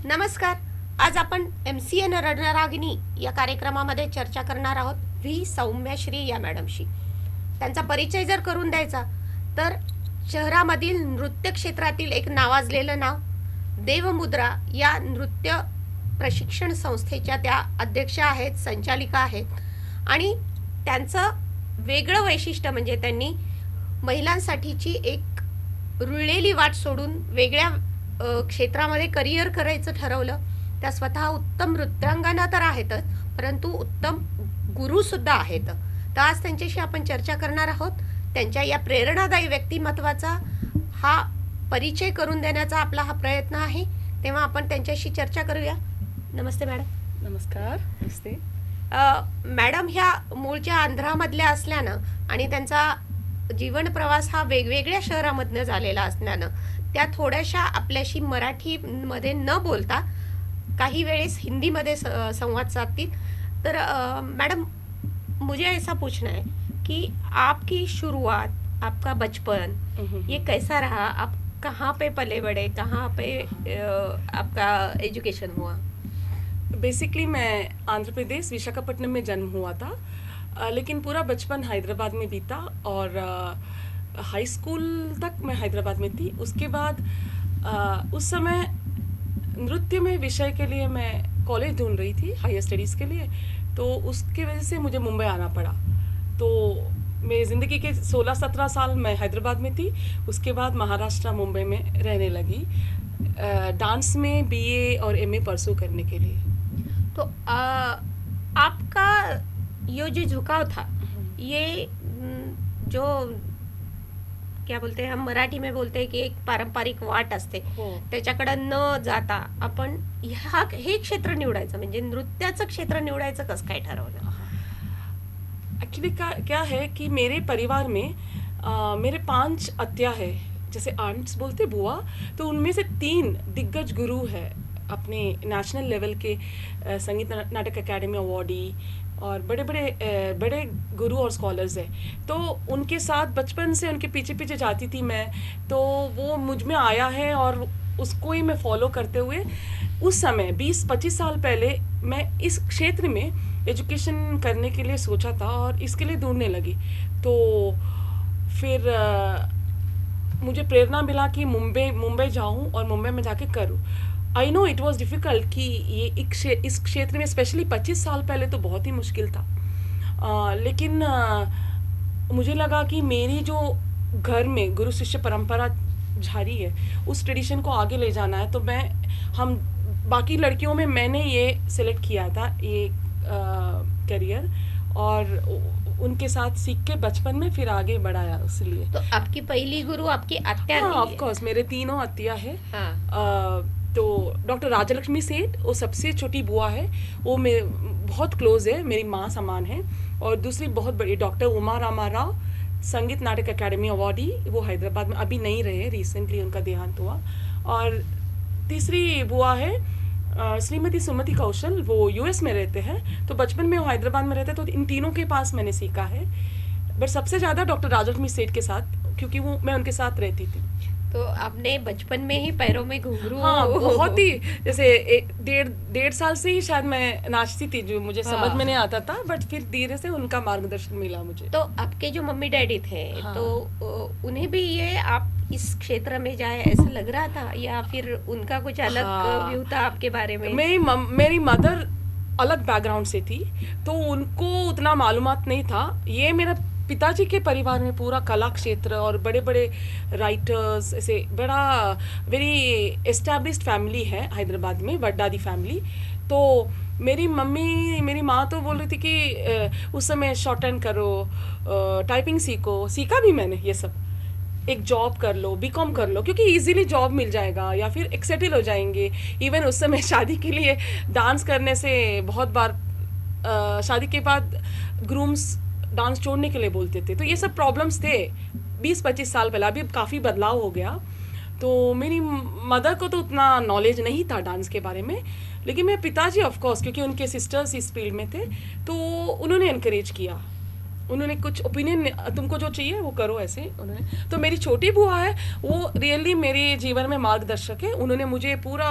नमस्कार. आज आपण MCA रणरागिणी या कार्यक्रमामध्ये चर्चा करणार आहोत व्ही सौम्यश्री या मॅडमशी. त्यांचा परिचय जर करून द्यायचा तर शहरामधील नृत्य क्षेत्रातील एक नावाजलेलं नाव, देवमुद्रा या नृत्य प्रशिक्षण संस्थेच्या त्या अध्यक्ष आहेत, संचालिका आहेत. आणि त्यांचं वेगळं वैशिष्ट्य म्हणजे त्यांनी महिलांसाठीची एक रुळलेली वाट सोडून वेगळ्या क्षेत्रामध्ये करिअर करायचं ठरवलं. त्या स्वतः उत्तम नृत्यांगना तर आहेतच, परंतु उत्तम गुरुसुद्धा आहेत. तर आज त्यांच्याशी आपण चर्चा करणार आहोत. त्यांच्या या प्रेरणादायी व्यक्तिमत्वाचा हा परिचय करून देण्याचा आपला हा प्रयत्न आहे. तेव्हा आपण त्यांच्याशी चर्चा करूया. नमस्ते मॅडम. नमस्कार. नमस्ते. मॅडम ह्या मूळच्या आंध्रामधल्या असल्यानं आणि त्यांचा जीवन प्रवास हा वेगवेगळ्या शहरामधनं झालेला असल्यानं त्या थोड्याशा आपल्याशी मराठीमध्ये न बोलता काही वेळेस हिंदीमध्ये संवाद साधतील. तर मैडम, मुझे ऐसा पूछना है कि आपकी शुरुआत, आपका बचपन ये कैसा रहा? आप कहाँ पे पले बड़े, कहाँ पे आपका एजुकेशन हुआ? बेसिकली मैं आंध्र प्रदेश विशाखापट्टनम में जन्म हुआ था, लेकिन पूरा बचपन हैदराबाद में बीता और हाई स्कूल तक मैं हैदराबाद में थी. उसके बाद उस समय नृत्य में विषय के लिए मैं कॉलेज ढूंढ रही थी हायर स्टडीज़ के लिए, तो उसकी वजह से मुझे मुंबई आना पड़ा. तो मेरी ज़िंदगी के 16-17 साल मैं हैदराबाद में थी. उसके बाद महाराष्ट्र मुंबई में रहने लगी, डांस में BA और MA परसू करने के लिए. तो आपका ये जो झुकाव था, ये जो क्या बोलते हैं, हम मराठी में बोलते हैं की एक पारंपरिक वाट असते, त्याच्याकडे न जाता आपण हे क्षेत्र निवडायचं म्हणजे नृत्याचं क्षेत्र निवडायचं कसं काय ठरवलं? एक्चुअली क्या है कि मेरे परिवार में मेरे 5 अत्या है, जैसे आंट्स बोलते बुआ, तो उनमें से 3 दिग्गज गुरु है अपने नेशनल लेवल के, संगीत नाटक अकेडमी अवार्डी और बड़े गुरु और स्कॉलर्स हैं. तो उनके साथ बचपन से उनके पीछे पीछे जाती थी मैं, तो वो मुझ में आया है और उसको ही मैं फॉलो करते हुए उस समय 20-25 साल पहले मैं इस क्षेत्र में एजुकेशन करने के लिए सोचा था और इसके लिए ढूंढने लगी. तो फिर मुझे प्रेरणा मिला कि मुंबई जाऊं और मुंबई में जाके करूं. I know it was difficult कि ये इस क्षेत्र में स्पेशली 25 साल पहले तो बहुत ही मुश्किल था, लेकिन मुझे लगा कि मेरी जो घर में गुरु शिष्य परंपरा जारी है उस ट्रेडिशन को आगे ले जाना है. तो हम बाकी लड़कियों में मैंने ये सिलेक्ट किया था ये करियर, और उनके साथ सीख के बचपन में फिर आगे बढ़ाया. इसलिए तो आपकी पहली गुरु आपकी अत्या? हाँ, ऑफ कोर्स मेरे 3 अत्या है. हाँ. तो डॉक्टर राजलक्ष्मी सेठ वो सबसे छोटी बुआ है, वो बहुत क्लोज है, मेरी माँ समान है. और दूसरी बहुत बड़ी डॉक्टर उमा रामा राव, संगीत नाटक अकेडमी अवार्डी, वो हैदराबाद में अभी नहीं रहे, रिसेंटली उनका देहांत हुआ. और तीसरी बुआ है श्रीमती सुमति कौशल, वो US में रहते हैं, तो बचपन में वो हैदराबाद में रहते, तो इन तीनों के पास मैंने सीखा है. बट सबसे ज़्यादा डॉक्टर राजलक्ष्मी सेठ के साथ, क्योंकि वो मैं उनके साथ रहती थी. तो आपने बचपन में ही पैरों में घुंघरू? हाँ, बहुत ही, जैसे 1.5 साल से ही शायद मैं नाचती थी, जो मुझे समझ में नहीं आता था, बट फिर धीरे से उनका मार्गदर्शन मिला मुझे. तो आपके जो मम्मी डैडी थे, हाँ. तो उन्हें भी ये आप इस क्षेत्र में जाए ऐसा लग रहा था, या फिर उनका कुछ अलग व्यू था आपके बारे में? मेरी मदर अलग बैकग्राउंड से थी, तो उनको उतना मालूमात नहीं था. ये मेरा पिताजी के परिवार में पूरा कला क्षेत्र और बड़े बड़े राइटर्स, ऐसे बड़ा वेरी एस्टैब्लिश्ड फैमिली है हैदराबाद में, वड्डादी फैमिली. तो मेरी माँ तो बोल रही थी कि उस समय शॉर्ट हैंड करो, टाइपिंग सीखा भी मैंने ये सब. एक जॉब कर लो, BCom कर लो, क्योंकि इजीली जॉब मिल जाएगा या फिर एक्सेटल हो जाएंगे. इवन उस समय शादी के लिए डांस करने से बहुत बार शादी के बाद ग्रूम्स डांस छोड़ने के लिए बोलते थे. तो ये सब प्रॉब्लम्स थे 20-25 साल पहले. अभी काफ़ी बदलाव हो गया. तो मेरी मदर को तो उतना नॉलेज नहीं था डांस के बारे में, लेकिन मेरे पिताजी ऑफ कोर्स, क्योंकि उनके सिस्टर्स इस फील्ड में थे, तो उन्होंने इनकरेज किया उन्होंने कुछ ओपिनियन, तुमको जो चाहिए वो करो, ऐसे उन्होंने। तो मेरी छोटी बुआ है, वो रियली मेरे जीवन में मार्गदर्शक है। उन्होंने मुझे पूरा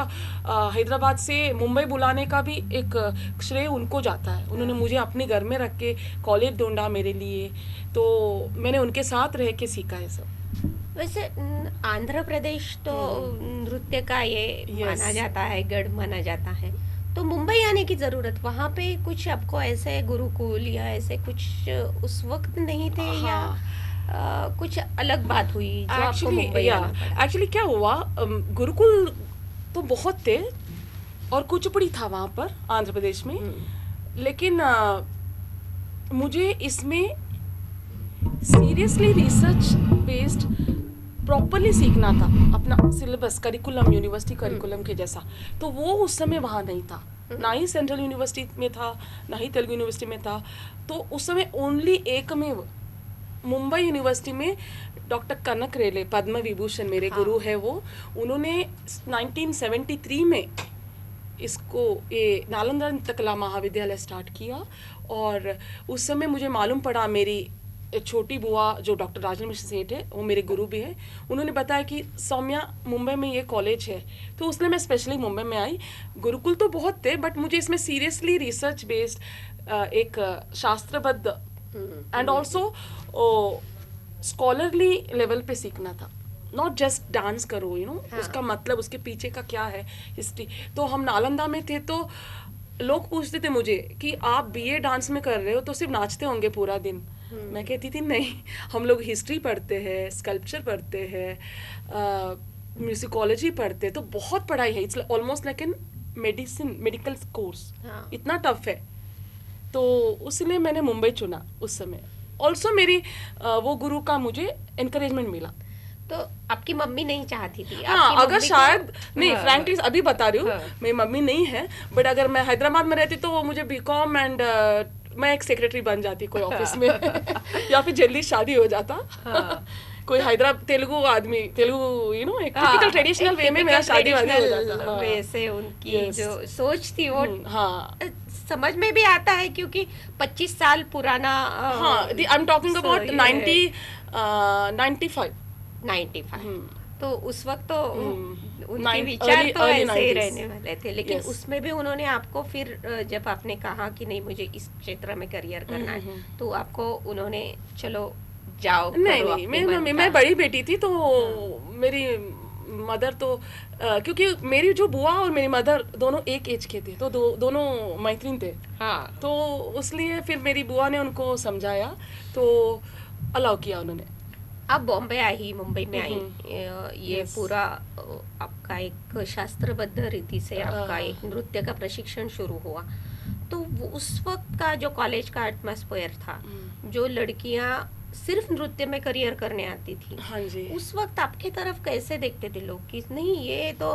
हैदराबाद से मुंबई बुलाने का भी एक श्रेय उनको जाता है। उन्होंने मुझे अपने घर में रख के कॉलेज ढूंढा मेरे लिए, तो मैंने उनके साथ रह के सीखा है सब। वैसे आंध्र प्रदेश तो नृत्य का ये माना जाता है, गढ़ माना जाता है, तो मुंबई आने की जरूरत, वहाँ पे कुछ आपको ऐसे गुरुकुल या ऐसे कुछ उस वक्त नहीं थे, या कुछ अलग बात हुई जो आपको मुंबई आना पड़ा? एक्चुअली क्या हुआ, गुरुकुल तो बहुत थे और कुचिपुड़ी था वहाँ पर आंध्र प्रदेश में, लेकिन मुझे इसमें सीरियसली रिसर्च बेस्ड प्रॉपरली सीखना था, अपना सिलेबस, करिकुलम, यूनिवर्सिटी करिकुलम के जैसा। तो वो उस समय वहाँ नहीं था, ना ही सेंट्रल यूनिवर्सिटी में था, ना ही तेलुगु यूनिवर्सिटी में था। तो उस समय ओनली एकमेव मुंबई यूनिवर्सिटी में डॉक्टर कनक रेले, पद्म विभूषण मेरे गुरु है वो, उन्होंने 1973 में इसको ये नालंदा नृत्य कला महाविद्यालय स्टार्ट किया। और उस समय मुझे मालूम पड़ा, मेरी छोटी बुआ जो डॉक्टर राजन मिश्र सेठ है, वो मेरे गुरु भी है, उन्होंने बताया कि सौम्या मुंबई में ये कॉलेज है। तो उसलिए मैं स्पेशली मुंबई में आई। गुरुकुल तो बहुत थे, बट मुझे इसमें सीरियसली रिसर्च बेस्ड एक शास्त्रबद्ध एंड ऑल्सो स्कॉलरली लेवल पे सीखना था। नॉट जस्ट डांस करो, यू नो, उसका मतलब, उसके पीछे का क्या है हिस्ट्री। तो हम नालंदा में थे, तो लोग पूछते थे मुझे कि आप बीए डांस में कर रहे हो तो सिर्फ नाचते होंगे पूरा दिन। मैं कहती थी नहीं, हम लोग हिस्ट्री पढ़ते हैं, स्कल्पचर पढ़ते हैं, म्यूजिकोलॉजी पढ़ते हैं, तो बहुत पढ़ाई है। It's almost like an medical course, इतना टफ है। तो उसलिए मैंने मुंबई चुना उस समय। ऑल्सो मेरी वो गुरु का मुझे एनकरेजमेंट मिला। तो आपकी मम्मी नहीं चाहती थी? हाँ, अगर शायद नहीं, फ्रैंकली अभी बता रही हूँ, मेरी मम्मी नहीं है, बट अगर मैं हैदराबाद में रहती तो वो मुझे बीकॉम एंड मैं एक सेक्रेटरी बन जाती कोई ऑफिस में या फिर जल्दी शादी हो जाता। कोई हैदराबाद तेलुगु आदमी, तेलुगु, यू नो, एक टिपिकल ट्रेडिशनल वे में मेरा शादी हो जाता। वैसे उनकी जो सोच थी वो समझ में भी आता है, क्योंकि 25 साल पुराना। हाँ, आई एम टॉकिंग अबाउट 95। तो उस वक्त तो उनके विचार तो ऐसे ही रहने वाले थे, लेकिन उसमें भी उन्होंने आपको फिर, जब आपने कहा कि नहीं मुझे इस क्षेत्र में करियर करना है, तो आपको उन्होंने चलो जाओ। नहीं, मैं बड़ी बेटी थी, तो मेरी मदर तो क्योंकि मेरी जो बुआ और मेरी मदर दोनों एक एज के थे, तो दोनों मैत्रीन थे। हाँ, तो इसलिए फिर मेरी बुआ ने उनको समझाया, तो अलाउ किया उन्होंने। आप बॉम्बे आई, मुंबई में आई, ये पूरा आपका एक शास्त्रबद्ध रीति से आपका एक नृत्य का प्रशिक्षण शुरू हुआ। तो उस वक्त का जो कॉलेज का एटमॉस्फेयर था, जो लड़कियां सिर्फ नृत्य में करियर करने आती थी, हाँ जी, उस वक्त आपके तरफ कैसे देखते थे लोग कि नहीं ये तो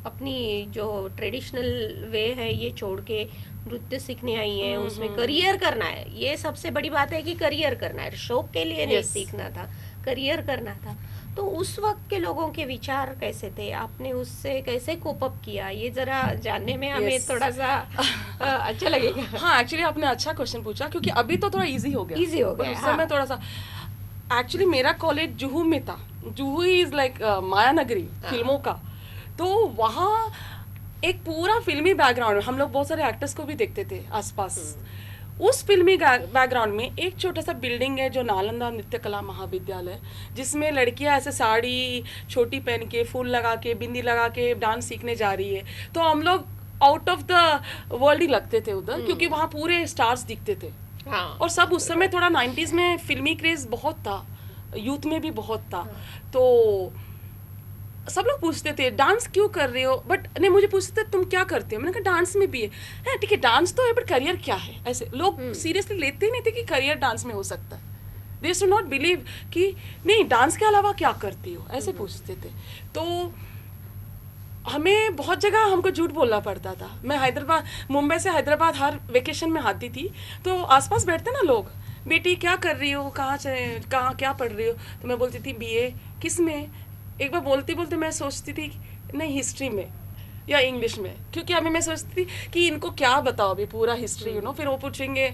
अपनी जो ट्रेडिशनल वे है ये छोड़ के नृत्य सीखने आई है, उसमें करियर करना है। ये सबसे बड़ी बात है कि करियर करना है, शौक के लिए नहीं सीखना था, करियर करना था। तो उस वक्त के लोगों के विचार कैसे थे? आपने उससे कैसे कोप अप किया? ये जरा जानने में हमें थोड़ा सा अच्छा लगेगा। हाँ, एक्चुअली आपने अच्छा क्वेश्चन पूछा, क्योंकि अभी तो थोड़ा इजी हो गया, उस समय थोड़ा सा। एक्चुअली मेरा कॉलेज जुहू में था। जुहू इज लाइक माया नगरी फिल्मों का, तो वहाँ एक पूरा फिल्मी बैकग्राउंड, हम लोग बहुत सारे एक्टर्स को भी देखते थे आसपास। उस फिल्मी बैकग्राउंड में एक छोटा सा बिल्डिंग है जो नालंदा नृत्य कला महाविद्यालय, जिसमें लड़कियां ऐसे साड़ी छोटी पहन के, फूल लगा के, बिंदी लगा के डांस सीखने जा रही है। तो हम लोग आउट ऑफ द वर्ल्ड ही लगते थे उधर, क्योंकि वहाँ पूरे स्टार्स दिखते थे। और सब उस समय थोड़ा 90s में फिल्मी क्रेज बहुत था, यूथ में भी बहुत था। तो सब लोग पूछते थे डांस क्यों कर रहे हो, बट नहीं, मुझे पूछते थे तुम क्या करते हो। मैंने कहा डांस में भी है। ठीक है, डांस तो है, बट करियर क्या है? ऐसे लोग सीरियसली लेते ही नहीं थे कि करियर डांस में हो सकता है। दे डू नॉट बिलीव कि नहीं, डांस के अलावा क्या करती हो, ऐसे पूछते थे। तो हमें बहुत जगह हमको झूठ बोलना पड़ता था। मैं मुंबई से हैदराबाद हर वेकेशन में आती थी, तो आसपास बैठते ना लोग, बेटी क्या कर रही हो, कहाँ क्या पढ़ रही हो, तो मैं बोलती थी बीए। किस में? एक बार बोलते बोलते मैं सोचती थी नहीं, हिस्ट्री में या इंग्लिश में, क्योंकि अभी मैं सोचती थी कि इनको क्या बताओ अभी पूरा हिस्ट्री, यू नो। फिर वो पूछेंगे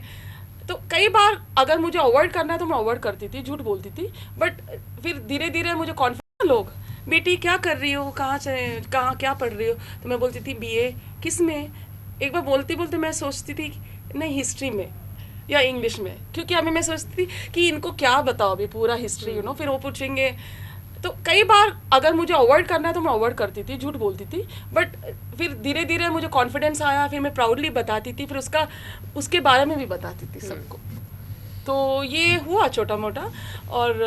तो कई बार अगर मुझे अवॉइड करना है तो मैं अवॉइड करती थी, झूठ बोलती थी, बट फिर धीरे धीरे मुझे कॉन्फिडेंस, लोग बेटी क्या कर रही हो, कहाँ क्या पढ़ रही हो, तो मैं बोलती थी बीए। किस में? एक बार बोलते बोलते मैं सोचती थी नहीं हिस्ट्री में या इंग्लिश में, क्योंकि अभी मैं सोचती थी कि इनको क्या बताओ अभी पूरा हिस्ट्री फिर वो पूछेंगे। तो कई बार अगर मुझे अवॉइड करना है तो मैं अवॉइड करती थी, झूठ बोलती थी, बट फिर धीरे धीरे मुझे कॉन्फिडेंस आया, फिर मैं प्राउडली बताती थी, फिर उसके बारे में भी बताती थी सबको। तो ये हुआ छोटा मोटा। और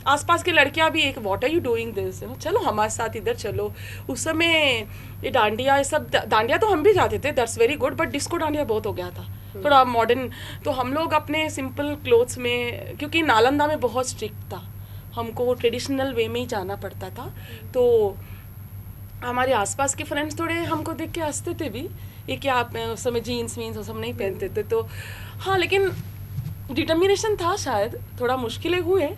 आसपास की लड़कियां भी एक what are you doing this, चलो हमारे साथ इधर चलो। उस समय ये डांडिया, ये सब डांडिया तो हम भी जाते थे, that's very good, but disco dandiya बहुत हो गया था, थोड़ा मॉडर्न। तो हम लोग अपने सिंपल क्लोथ्स में, क्योंकि नालंदा में बहुत स्ट्रिक्ट था, हमको ट्रेडिशनल वे में ही जाना पड़ता था। तो हमारे आसपास के फ्रेंड्स थोड़े हमको देख के हंसते थे भी, ये क्या आप उस समय जीन्स वीन्स वो सब नहीं पहनते थे। तो हाँ, लेकिन डिटर्मिनेशन था, शायद थोड़ा मुश्किलें हुए।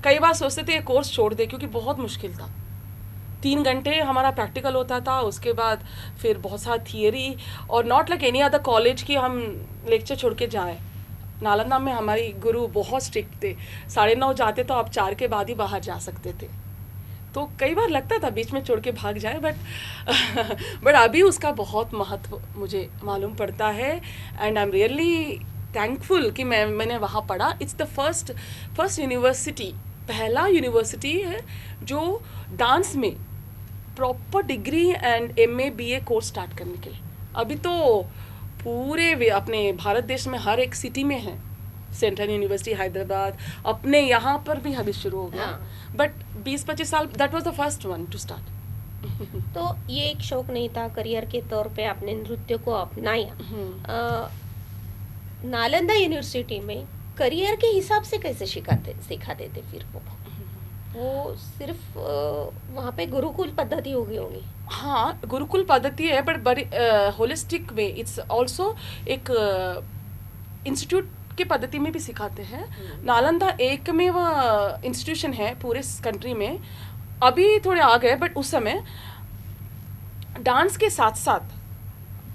कई बार सोचते थे ये कोर्स छोड़ दे, क्योंकि बहुत मुश्किल था। 3 घंटे हमारा प्रैक्टिकल होता था, उसके बाद फिर बहुत सारा थियरी, और not like any other college कि हम लेक्चर छोड़ के जाए। नालंदा में हमारी गुरु बहुत स्ट्रिक्ट थे, 9:30 जाते तो आप 4 के बाद ही बाहर जा सकते थे। तो कई बार लगता था बीच में छोड़ के भाग जाए, बट अभी उसका बहुत महत्व मुझे मालूम पड़ता है, and I am really thankful कि मैंने वहाँ पढ़ा। इट्स द फर्स्ट यूनिवर्सिटी, पहला यूनिवर्सिटी है जो डांस में proper degree and MA BA course start करने के लिए। अभी तो पूरे अपने भारत देश में हर एक सिटी में है, सेंट्रल यूनिवर्सिटी हैदराबाद, अपने यहाँ पर भी अभी शुरू हो गया, बट 20-25 साल that was the first one two start. तो ये एक शौक नहीं था, करियर के तौर पे आपने नृत्य को अपनाया। नालंदा यूनिवर्सिटी में करियर के हिसाब से कैसे सिखाते थे फिर वो सिर्फ वहाँ पे गुरुकुल पद्धति होगी होगी? हाँ, गुरुकुल पद्धति है, बट बड़ी होलिस्टिक वे। इट्स ऑल्सो एक इंस्टीट्यूट के पद्धति में भी सिखाते हैं। नालंदा एक में वह इंस्टीट्यूशन है पूरे कंट्री में, अभी थोड़े आ गए, बट उस समय डांस के साथ साथ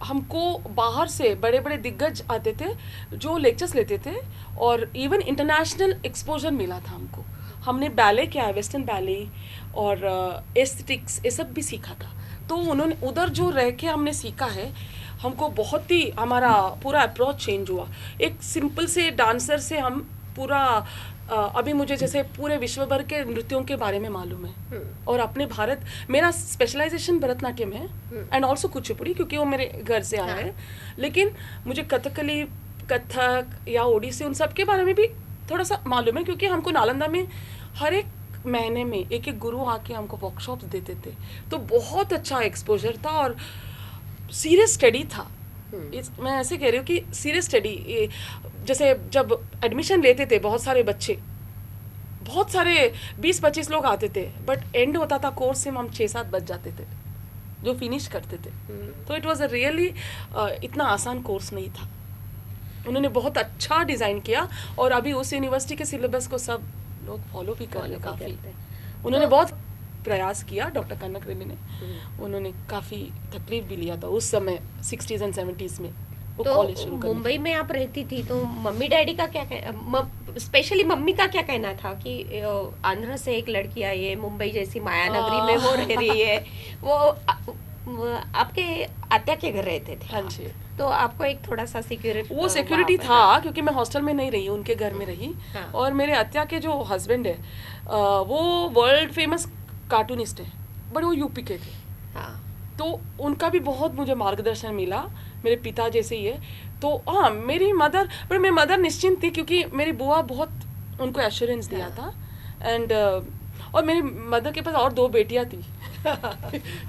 हमको बाहर से बड़े बड़े दिग्गज आते थे जो लेक्चर्स लेते थे, और इवन इंटरनेशनल एक्सपोजर मिला था हमको। हमने बैले किया है, वेस्टर्न बैले और एस्थेटिक्स, ये सब भी सीखा था। तो उन्होंने उधर जो रह के हमने सीखा है, हमको बहुत ही हमारा पूरा अप्रोच चेंज हुआ। एक सिंपल से डांसर से हम पूरा अभी मुझे जैसे पूरे विश्व भर के नृत्यों के बारे में मालूम है, और अपने भारत, मेरा स्पेशलाइजेशन भरतनाट्यम है एंड ऑल्सो कुचिपुड़ी, क्योंकि वो मेरे घर से आया है। लेकिन मुझे कथकली, कथक या ओडिसी, उन सब के बारे में भी थोड़ा सा मालूम है, क्योंकि हमको नालंदा में हर एक महीने में एक गुरु आके हमको वर्कशॉप्स देते थे। तो बहुत अच्छा एक्सपोजर था और सीरियस स्टडी था। मैं ऐसे कह रही हूँ कि सीरियस स्टडी, जैसे जब एडमिशन लेते थे बहुत सारे बच्चे, बहुत सारे 20-25 लोग आते थे, बट एंड होता था कोर्स से हम 6-7 बच जाते थे जो फिनिश करते थे। तो इट वाज अ रियली इतना आसान कोर्स नहीं था। उन्होंने बहुत अच्छा डिज़ाइन किया, और अभी उस यूनिवर्सिटी के सिलेबस को सब लोग फॉलो भी कर रहे हैं काफ़ी। उन्होंने बहुत प्रयास किया, डॉक्टर कनक रेड्डी ने। उन्होंने काफ़ी तकलीफ भी लिया था उस समय 60s and 70s में वो कॉलेज शुरू करने। मुंबई में आप रहती थी, तो मम्मी डैडी का क्या स्पेशली मम्मी का क्या कहना था कि आंध्र से एक लड़की आई है, मुंबई जैसी माया नगरी में वो रह रही है? वो आपके आत्या के घर रहते थे? हाँ जी। तो आपको एक थोड़ा सा सिक्योरिटी था, क्योंकि मैं हॉस्टल में नहीं रही, उनके घर में रही। और मेरे अत्या के जो हस्बैंड है वो वर्ल्ड फेमस कार्टूनिस्ट है, बट वो यूपी के थे। तो उनका भी बहुत मुझे मार्गदर्शन मिला, मेरे पिता जैसे ही है। तो हाँ, मेरी मदर निश्चिंत थी, क्योंकि मेरी बुआ बहुत उनको एश्योरेंस दिया था। एंड और मेरी मदर के पास और 2 बेटियां थी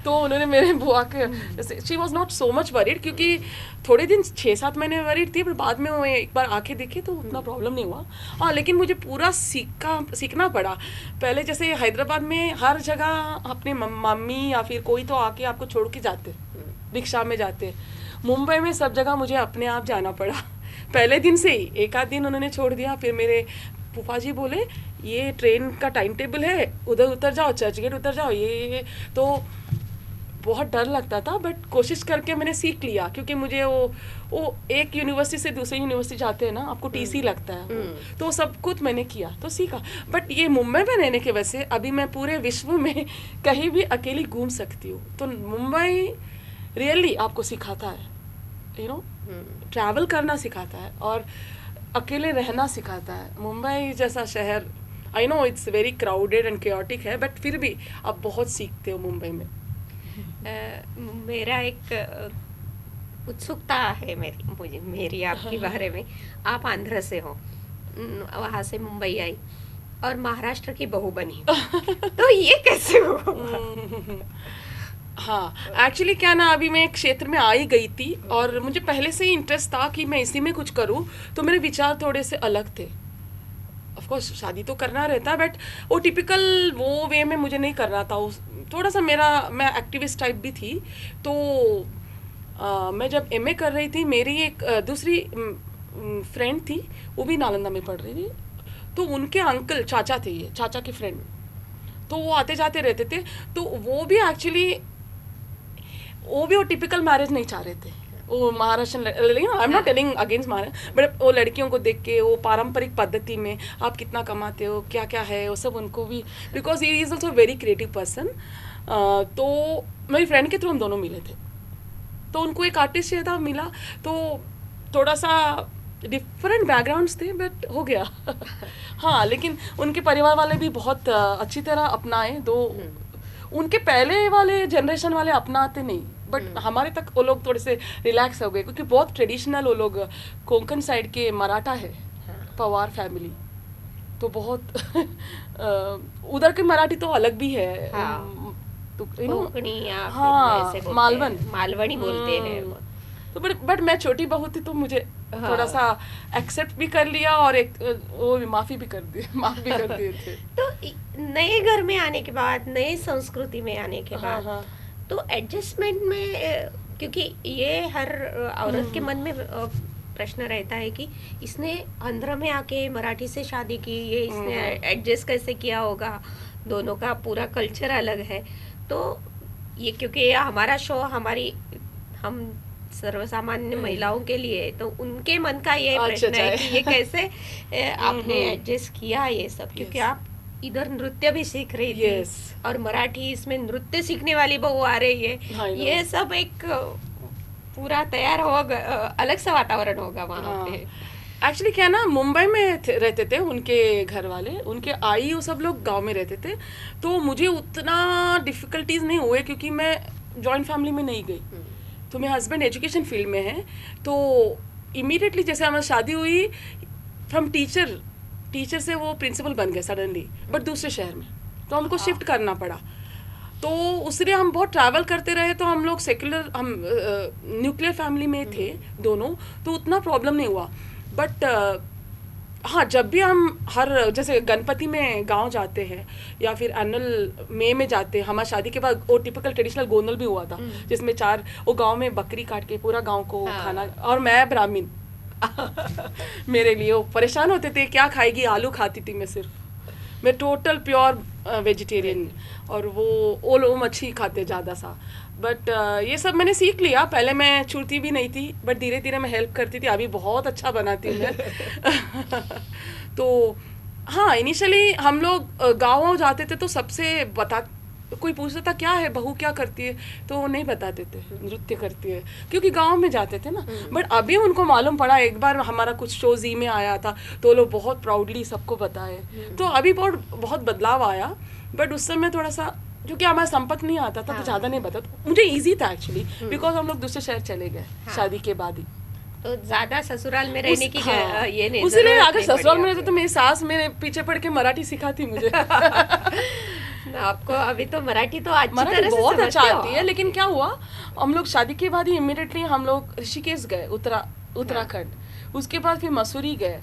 तो उन्होंने मेरे बुआ के, she was not so much worried, क्योंकि थोड़े दिन 6-7 महीने वरीड थी, पर बाद में वो एक बार आके देखे तो उतना प्रॉब्लम नहीं हुआ। हाँ, लेकिन मुझे पूरा सीखना पड़ा। पहले जैसे हैदराबाद में हर जगह अपने मम्मी या फिर कोई तो आके आपको छोड़ के जाते, रिक्शा में जाते। मुंबई में सब जगह मुझे अपने आप जाना पड़ा पहले दिन से ही। एक आध दिन उन्होंने छोड़ दिया, फिर मेरे फूफा जी बोले ये ट्रेन का टाइम टेबल है, उधर उतर जाओ, चर्च गेट उतर जाओ, ये तो बहुत डर लगता था, बट कोशिश करके मैंने सीख लिया, क्योंकि मुझे वो एक यूनिवर्सिटी से दूसरी यूनिवर्सिटी जाते हैं ना, आपको टीसी लगता है तो वो सब कुछ मैंने किया तो सीखा। बट ये मुंबई में रहने की वजह से अभी मैं पूरे विश्व में कहीं भी अकेली घूम सकती हूँ। तो मुंबई रियली आपको सिखाता है, यू नो, ट्रैवल करना सिखाता है और अकेले रहना सिखाता है। मुंबई जैसा शहर, I know it's very crowded and chaotic है, बट फिर भी आप बहुत सीखते हो मुंबई में। मेरा एक उत्सुकता है मेरी आपके बारे में। आप आंध्र से हो, वहाँ से मुंबई आई और महाराष्ट्र की बहू बनी तो ये कैसे हुआ? हाँ, एक्चुअली क्या ना, अभी मैं एक क्षेत्र में आ ही गई थी और मुझे पहले से ही इंटरेस्ट था कि मैं इसी में कुछ करूँ, तो मेरे विचार थोड़े से अलग थे। ऑफ कोर्स शादी तो करना रहता, बट वो टिपिकल वो वे में मुझे नहीं करना था। थोड़ा सा मैं एक्टिविस्ट टाइप भी थी। तो मैं जब एमए कर रही थी, मेरी एक दूसरी फ्रेंड थी, वो भी नालंदा में पढ़ रही थी। तो उनके अंकल, चाचा थे, ये चाचा के फ्रेंड, तो वो आते जाते रहते थे। तो वो भी एक्चुअली वो टिपिकल मैरिज नहीं चाह रहे थे। वो Maharashtra, I am not telling against Maharashtra, but वो लड़कियों को देख के वो पारंपरिक पद्धति में आप कितना कमाते हो, क्या क्या है, वो सब उनको भी, because he is also very creative person. तो मेरी फ्रेंड के थ्रू हम दोनों मिले थे, तो उनको एक आर्टिस्ट चाहिए था, मिला। तो थोड़ा सा डिफरेंट बैकग्राउंड्स थे, बट हो गया। हाँ, लेकिन उनके परिवार वाले भी बहुत अच्छी तरह अपनाए। दो उनके पहले वाले जनरेशन वाले अपनाते नहीं, बट हमारे तक वो लोग थोड़े से रिलैक्स हो गए, क्योंकि बहुत ट्रेडिशनल वो लोग कोंकण साइड के मराठा है, पवार फैमिली, तो बहुत उधर के मराठी तो अलग भी है। तो कोंकणी या हाँ, फिर मालवनी बोलते हैं। तो बट मैं छोटी बहू थी, तो मुझे थोड़ा सा एक्सेप्ट भी कर लिया और एक वो माफ़ी भी कर दिए थे। तो नए घर में आने के बाद, नए संस्कृति में आने के बाद, हाँ। तो एडजस्टमेंट में, क्योंकि ये हर औरत के मन में प्रश्न रहता है कि इसने आंध्र में आके मराठी से शादी की, ये इसने एडजस्ट कैसे किया होगा, दोनों का पूरा कल्चर अलग है। तो ये क्योंकि हमारा शो हम सर्वसामान्य महिलाओं के लिए, तो उनके मन का ये प्रश्न है कि ये कैसे आपने एडजस्ट किया ये सब, क्योंकि आप इधर नृत्य भी सीख रही थी और मराठी इसमें नृत्य सीखने वाली बहू आ रही है, ये सब एक पूरा तैयार होगा, अलग सा वातावरण होगा वहाँ पे। एक्चुअली क्या ना, मुंबई में रहते थे उनके घर वाले, उनके आई, वो सब लोग गांव में रहते थे, तो मुझे उतना डिफिकल्टीज नहीं हुए, क्योंकि मैं जॉइंट फैमिली में नहीं गई। तो मेरे हस्बैंड एजुकेशन फील्ड में है, तो इमीडिएटली जैसे हमारी शादी हुई, फ्रॉम टीचर से वो प्रिंसिपल बन गए सडनली, बट दूसरे शहर में, तो हमको शिफ्ट करना पड़ा। तो उसलिए हम बहुत ट्रैवल करते रहे। तो हम लोग हम न्यूक्लियर फैमिली में थे दोनों, तो उतना प्रॉब्लम नहीं हुआ। बट हाँ, जब भी हम जैसे गणपति में गांव जाते हैं या फिर एनुअल मई में जाते हैं, हमारी शादी के बाद वो टिपिकल ट्रेडिशनल गोंदल भी हुआ था, जिसमें वो गांव में बकरी काट के पूरा गांव को खाना, और मैं ब्राह्मीण मेरे लिए वो परेशान होते थे, क्या खाएगी, आलू खाती थी मैं सिर्फ, मैं टोटल प्योर वेजिटेरियन, और वो लोग मच्छी खाते ज़्यादा सा। बट ये सब मैंने सीख लिया। पहले मैं छूती भी नहीं थी, बट धीरे धीरे मैं हेल्प करती थी, अभी बहुत अच्छा बनाती हूँ मैं। तो हाँ, इनिशियली हम लोग गाँव जाते थे, तो सबसे कोई पूछता था क्या है बहू, क्या करती है, तो वो नहीं बताते थे नृत्य करती है, क्योंकि गांव में जाते थे ना। बट अभी उनको मालूम पड़ा, एक बार हमारा कुछ शो जी में आया था, तो लोग बहुत प्राउडली सबको बताए। तो अभी बहुत बदलाव आया, बट उस समय थोड़ा सा, क्योंकि हमारा संपर्क नहीं आता था, तो ज़्यादा नहीं पता। मुझे ईजी था एक्चुअली, बिकॉज हम लोग दूसरे शहर चले गए शादी के बाद ही, तो ज्यादा ससुराल में रहने की ये नहीं। उसलिए अगर ससुराल में रहते तो मेरी सास मेरे पीछे पड़ के मराठी सिखाती मुझे। आपको अभी तो मराठी तो अच्छी तरह से बहुत अच्छा आती है। लेकिन क्या हुआ, हम लोग शादी के बाद ही इमीडिएटली हम लोग ऋषिकेश गए, उत्तराखंड। उसके बाद फिर मसूरी गए,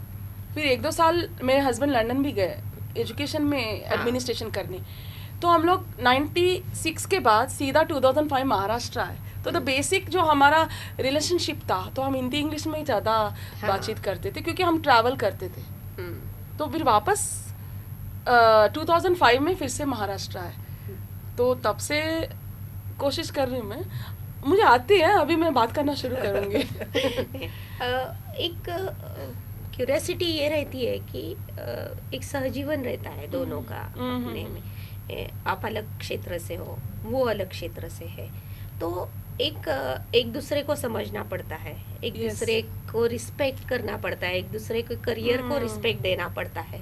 फिर 1-2 साल मेरे हस्बैंड लंदन भी गए एजुकेशन में एडमिनिस्ट्रेशन करने। तो हम लोग 96 के बाद सीधा 2005 महाराष्ट्र आए। तो द बेसिक जो हमारा रिलेशनशिप था, तो हम हिंदी इंग्लिश में ही ज़्यादा बातचीत करते थे, क्योंकि हम ट्रैवल करते थे। तो फिर वापस 2005 में फिर से महाराष्ट्र आए। तो तब से कोशिश कर रही हूँ मैं, मुझे आती है, अभी मैं बात करना शुरू करूँगी। एक क्यूरियोसिटी ये रहती है कि एक सहजीवन रहता है दोनों का अपने में। आप अलग क्षेत्र से हो, वो अलग क्षेत्र से है, तो एक दूसरे को समझना पड़ता है, एक Yes. दूसरे को रिस्पेक्ट करना पड़ता है, एक दूसरे के करियर को रिस्पेक्ट देना पड़ता है।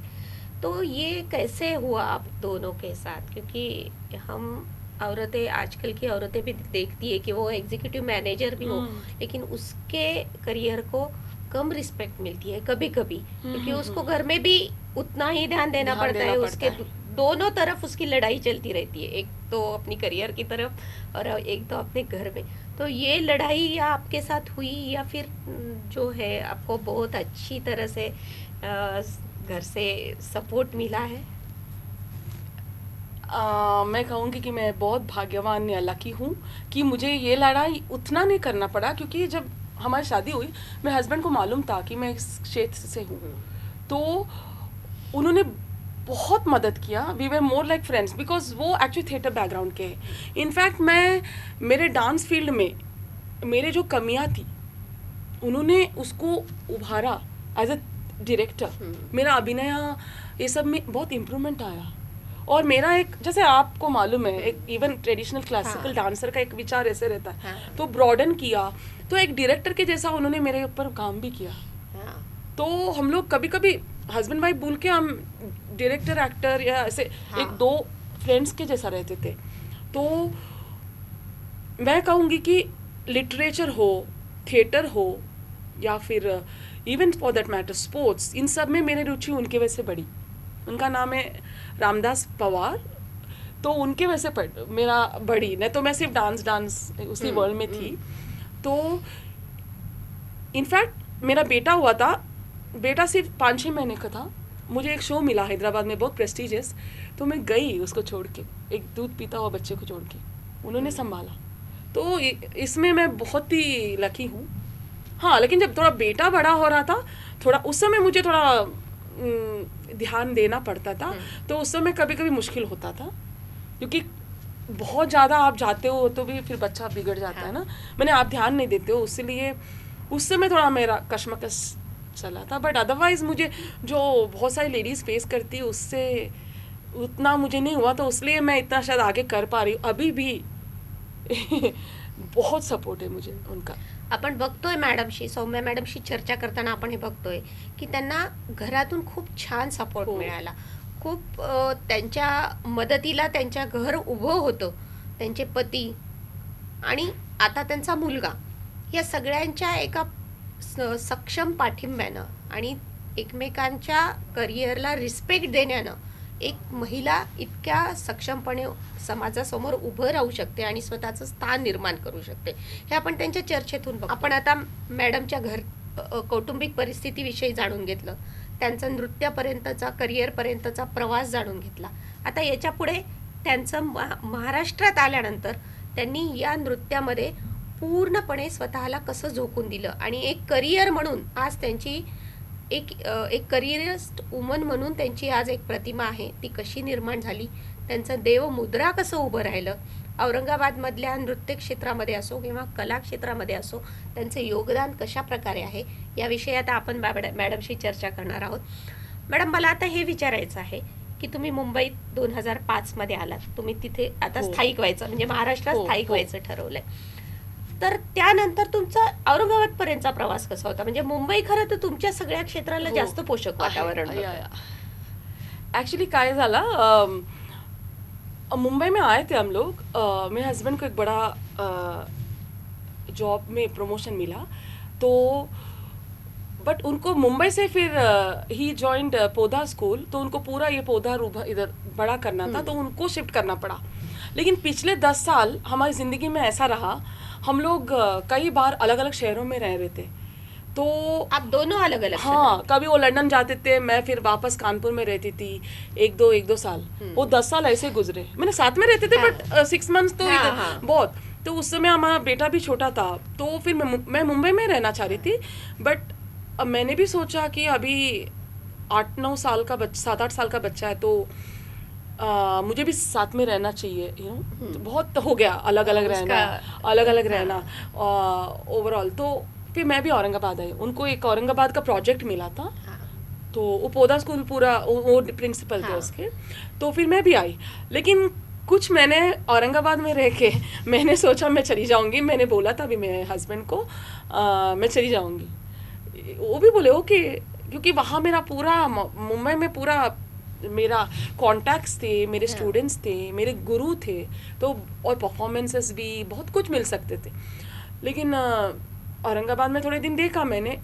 तो ये कैसे हुआ आप दोनों के साथ? क्योंकि हम औरतें, आजकल की औरतें भी देखती है कि वो एग्जीक्यूटिव मैनेजर भी हो, लेकिन उसके करियर को कम रिस्पेक्ट मिलती है कभी कभी, क्योंकि उसको घर में भी उतना ही ध्यान देना ध्यान पड़ता देना है। पड़ता उसके है। दोनों तरफ उसकी लड़ाई चलती रहती है, एक तो अपनी करियर की तरफ और एक तो अपने घर में। तो ये लड़ाई या आपके साथ हुई, या फिर जो है आपको बहुत अच्छी तरह से घर से सपोर्ट मिला है? मैं कहूँगी कि मैं बहुत भाग्यवान या लकी हूँ कि मुझे ये लड़ाई उतना नहीं करना पड़ा, क्योंकि जब हमारी शादी हुई मेरे हस्बैंड को मालूम था कि मैं इस क्षेत्र से हूँ, तो उन्होंने बहुत मदद किया। We were more like friends, because वो एक्चुअली थिएटर बैकग्राउंड के हैं। इनफैक्ट मैं मेरे डांस फील्ड में मेरे जो कमियाँ थी उन्होंने उसको उभारा एज अ डायरेक्टर। मेरा अभिनय ये सब में बहुत इम्प्रूवमेंट आया। और मेरा एक, जैसे आपको मालूम है, एक इवन ट्रेडिशनल क्लासिकल डांसर का एक विचार ऐसे रहता है, तो ब्रॉडन किया, तो एक डायरेक्टर के जैसा उन्होंने मेरे ऊपर काम भी किया। तो हम लोग कभी कभी हस्बैंड वाइफ बोल के हम डायरेक्टर एक्टर या ऐसे एक दो फ्रेंड्स के जैसा रहते थे। तो मैं कहूँगी कि लिटरेचर हो, थिएटर हो, या फिर even for that matter sports, इन सब में मेरी रुचि उनके वजह से बढ़ी। उनका नाम है रामदास पवार, तो उनके वजह से मेरा बढ़ी, नहीं तो मैं सिर्फ डांस उसी वर्ल्ड में थी। तो इनफैक्ट मेरा बेटा हुआ था, बेटा सिर्फ 5-6 महीने का था, मुझे एक शो मिला हैदराबाद में बहुत प्रेस्टिजियस, तो मैं गई उसको छोड़ के, एक दूध पीता हुआ बच्चे को छोड़ के, उन्होंने संभाला। तो इसमें मैं बहुत ही लकी हूँ। हाँ, लेकिन जब थोड़ा बेटा बड़ा हो रहा था, थोड़ा उस समय मुझे थोड़ा ध्यान देना पड़ता था, तो उस समय कभी कभी मुश्किल होता था, क्योंकि बहुत ज़्यादा आप जाते हो तो भी फिर बच्चा बिगड़ जाता है ना, मैंने आप ध्यान नहीं देते हो, इसलिए उस समय थोड़ा मेरा कश्मकश चला था। बट अदरवाइज मुझे जो बहुत सारी लेडीज़ फेस करती है उससे उतना मुझे नहीं हुआ, तो इसलिए मैं इतना शायद आगे कर पा रही हूँ अभी भी। बहुत सपोर्ट आहे मुझे उनका। आपण बघतोय मॅडमशी, सौम्या मॅडमशी चर्चा करताना आपण हे बघतोय की त्यांना घरातून खूप छान सपोर्ट मिळाला, खूप त्यांच्या मदतीला त्यांच्या घर उभं होतं, त्यांचे पती आणि आता त्यांचा मुलगा, या सगळ्यांच्या एका सक्षम पाठिंब्यानं आणि एकमेकांच्या करिअरला रिस्पेक्ट देण्यानं एक महिला इतक्या सक्षमपणे समाजासमोर उभं राहू शकते आणि स्वतःचं स्थान निर्माण करू शकते, हे आपण त्यांच्या चर्चेतून बघतो. आपण आता मॅडमच्या कौटुंबिक परिस्थितीविषयी जाणून घेतलं, त्यांचा नृत्यापर्यंतचा, करिअरपर्यंतचा प्रवास जाणून घेतला. आता याच्या पुढे त्यांचं महाराष्ट्रात आल्यानंतर त्यांनी या नृत्यामध्ये पूर्णपणे स्वतःला कसं झोकून दिलं आणि एक करिअर म्हणून आज त्यांची एक करिअरिस्ट वुमन म्हणून त्यांची आज एक प्रतिमा आहे, ती कशी निर्माण झाली, त्यांचं देवमुद्रा कसं उभं राहिलं, औरंगाबादमधल्या नृत्य क्षेत्रामध्ये असो किंवा कला क्षेत्रामध्ये असो त्यांचं योगदान कशा प्रकारे आहे, याविषयी आता आपण मॅडमशी चर्चा करणार आहोत. मॅडम, मला आता हे विचारायचं आहे की तुम्ही मुंबईत 2005 मध्ये आलात, तुम्ही तिथे आता स्थायिक व्हायचं, म्हणजे महाराष्ट्रात स्थायिक व्हायचं ठरवलंय, तर त्यानंतर तुमचा औरंगाबाद पर्यंतचा प्रवास कसा होता? म्हणजे मुंबई खरं तर तुमच्या सगळ्या क्षेत्राला जास्त पोषक वातावरण होतं. एक्चुअली काय झालं, मुंबई में आए थे हम लोग, मेरे हस्बैंड को एक बड़ा जॉब में प्रमोशन मिला, तो बट उनको मुंबई से फिर ही जॉइंड पौधा स्कूल, तो उनको पूरा ये पौधा इधर बड़ा करना था, तो उनको शिफ्ट करना पड़ा. लेकिन पिछले 10 साल हमारी ज़िंदगी में ऐसा रहा, हम लोग कई बार अलग अलग शहरों में रह रहे थे. तो आप दोनों अलग अलग? हाँ, कभी वो लंदन जाते थे, मैं फिर वापस कानपुर में रहती थी, एक दो साल, वो 10 साल ऐसे गुजरे. मैंने साथ में रहते थे, बट 6 मंथ्स तो बहुत. तो उस समय हमारा बेटा भी छोटा था, तो फिर मैं मुंबई में रहना चाह रही थी. बट अब मैंने भी सोचा कि अभी 8-9 साल का 7-8 साल का बच्चा है, तो मुझे भी साथ में रहना चाहिए, बहुत हो गया अलग अलग रहना, उसका- अलग अलग रहना ओवरऑल। तो फिर मैं भी औरंगाबाद आई, उनको एक औरंगाबाद का प्रोजेक्ट मिला था, हाँ, तो उपोदा स्कूल पूरा वो प्रिंसिपल थे हाँ। उसके, तो फिर मैं भी आई। लेकिन कुछ मैंने औरंगाबाद में रह के मैंने सोचा मैं चली जाऊंगी, मैंने बोला था अभी मेरे हस्बैंड को मैं चली जाऊंगी। वो भी बोले ओके, क्योंकि वहाँ मेरा पूरा मुंबई में पूरा मेरा कॉन्टैक्ट्स थे, मेरे हाँ। स्टूडेंट्स थे, मेरे गुरु थे, तो और परफॉर्मेंसेस भी बहुत कुछ मिल सकते थे। लेकिन औरंगाबाद में थोड़े दिन देखा मैंने,